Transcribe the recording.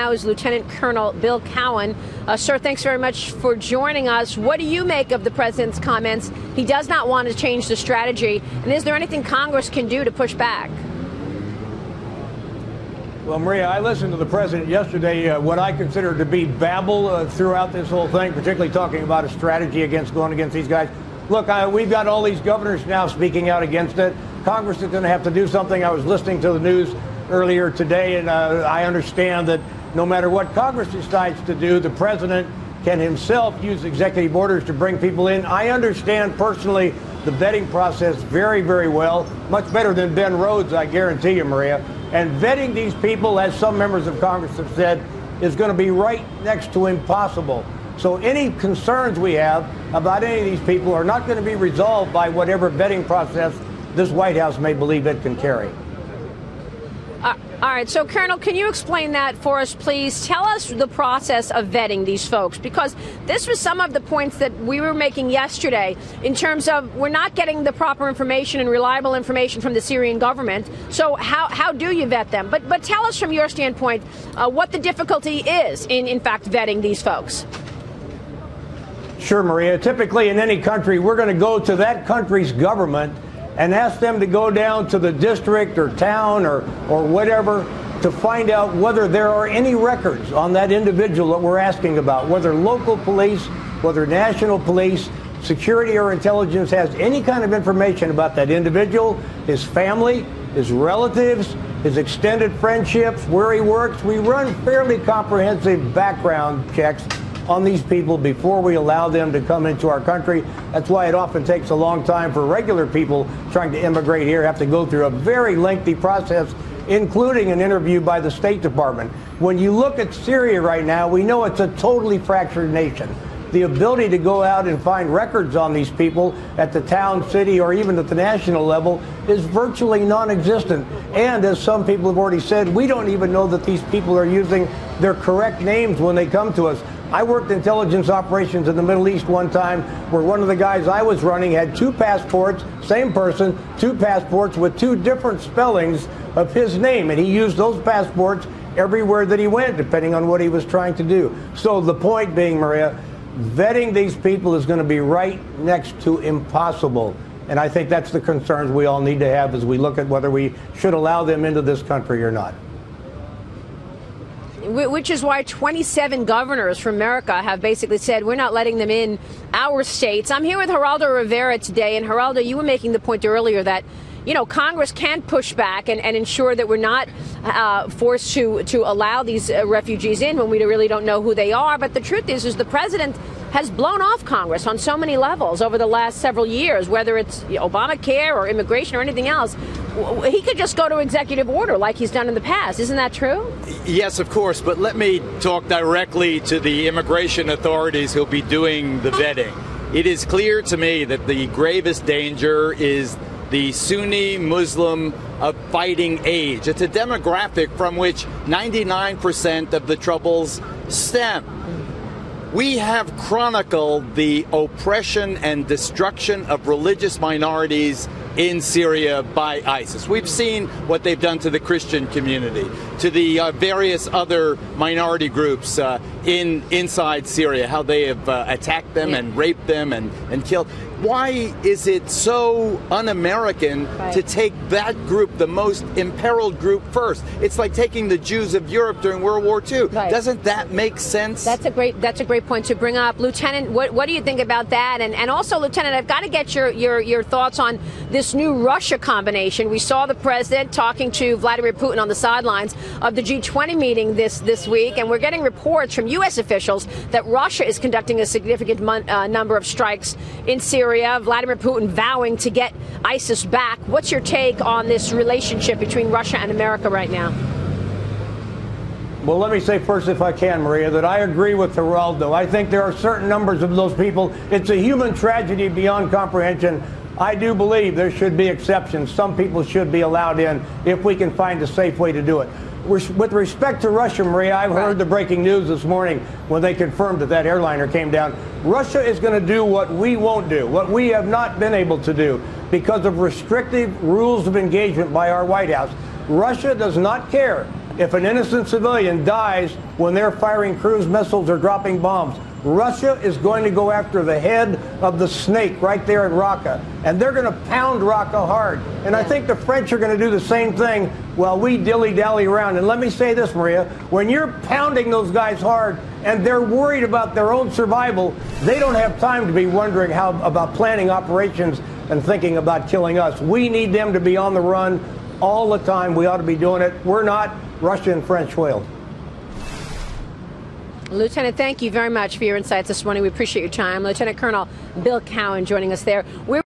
Now is Lieutenant Colonel Bill Cowan. Sir, thanks very much for joining us. What do you make of the president's comments? He does not want to change the strategy. And is there anything Congress can do to push back? Well, Maria, I listened to the president yesterday, what I consider to be babble throughout this whole thing, particularly talking about a strategy going against these guys. Look, we've got all these governors now speaking out against it. Congress is going to have to do something. I was listening to the news earlier today, and I understand that no matter what Congress decides to do, the president can himself use executive orders to bring people in. I understand personally the vetting process very, very well, much better than Ben Rhodes, I guarantee you, Maria. And vetting these people, as some members of Congress have said, is going to be right next to impossible. So any concerns we have about any of these people are not going to be resolved by whatever vetting process this White House may believe it can carry. All right. So, Colonel, can you explain that for us, please? Tell us the process of vetting these folks, because this was some of the points that we were making yesterday in terms of we're not getting the proper information and reliable information from the Syrian government. So how do you vet them? But tell us from your standpoint what the difficulty is in fact, vetting these folks. Sure, Maria. Typically in any country, we're going to go to that country's government and ask them to go down to the district or town or whatever to find out whether there are any records on that individual that we're asking about, whether local police, whether national police, security or intelligence has any kind of information about that individual, his family, his relatives, his extended friendships, where he works. We run fairly comprehensive background checks on these people before we allow them to come into our country. That's why it often takes a long time for regular people trying to immigrate here, have to go through a very lengthy process, including an interview by the State Department. When you look at Syria right now, we know it's a totally fractured nation. The ability to go out and find records on these people at the town, city, or even at the national level is virtually non-existent. And as some people have already said, we don't even know that these people are using their correct names when they come to us. I worked intelligence operations in the Middle East one time where one of the guys I was running had two passports, same person, two passports with two different spellings of his name. And he used those passports everywhere that he went, depending on what he was trying to do. So the point being, Maria, vetting these people is going to be right next to impossible. And I think that's the concerns we all need to have as we look at whether we should allow them into this country or not. Which is why 27 governors from America have basically said we're not letting them in our states. I'm here with Geraldo Rivera today. And Geraldo, you were making the point earlier that, you know, Congress can push back and ensure that we're not forced to allow these refugees in when we really don't know who they are. But the truth is the president has blown off Congress on so many levels over the last several years, whether it's Obamacare or immigration or anything else. He could just go to executive order like he's done in the past. Isn't that true? Yes, of course. But let me talk directly to the immigration authorities who'll be doing the vetting. It is clear to me that the gravest danger is the Sunni Muslim of fighting age. It's a demographic from which 99% of the troubles stem. We have chronicled the oppression and destruction of religious minorities in Syria by ISIS. We've seen what they've done to the Christian community, to the various other minority groups inside Syria, how they have attacked them and raped them and killed. Why is it so un-American to take that group, the most imperiled group, first? It's like taking the Jews of Europe during World War II. Right. Doesn't that make sense? That's a great point to bring up. Lieutenant, what do you think about that? And also, Lieutenant, I've got to get your thoughts on this new Russia combination. We saw the president talking to Vladimir Putin on the sidelines of the G20 meeting this week, and we're getting reports from U.S. officials that Russia is conducting a significant number of strikes in Syria. Vladimir Putin vowing to get ISIS back. What's your take on this relationship between Russia and America right now? Well, let me say first, if I can, Maria, that I agree with Geraldo. I think there are certain numbers of those people. It's a human tragedy beyond comprehension. I do believe there should be exceptions. Some people should be allowed in if we can find a safe way to do it. With respect to Russia, Maria, I've heard the breaking news this morning when they confirmed that airliner came down. Russia is going to do what we won't do, what we have not been able to do because of restrictive rules of engagement by our White House. Russia does not care if an innocent civilian dies when they're firing cruise missiles or dropping bombs. Russia is going to go after the head of the snake right there in Raqqa, and they're going to pound Raqqa hard. And I think the French are going to do the same thing while we dilly-dally around. And let me say this, Maria, when you're pounding those guys hard and they're worried about their own survival, they don't have time to be wondering about planning operations and thinking about killing us. We need them to be on the run all the time. We ought to be doing it. We're not. Russia and French will. Lieutenant, thank you very much for your insights this morning. We appreciate your time. Lieutenant Colonel Bill Cowan joining us there.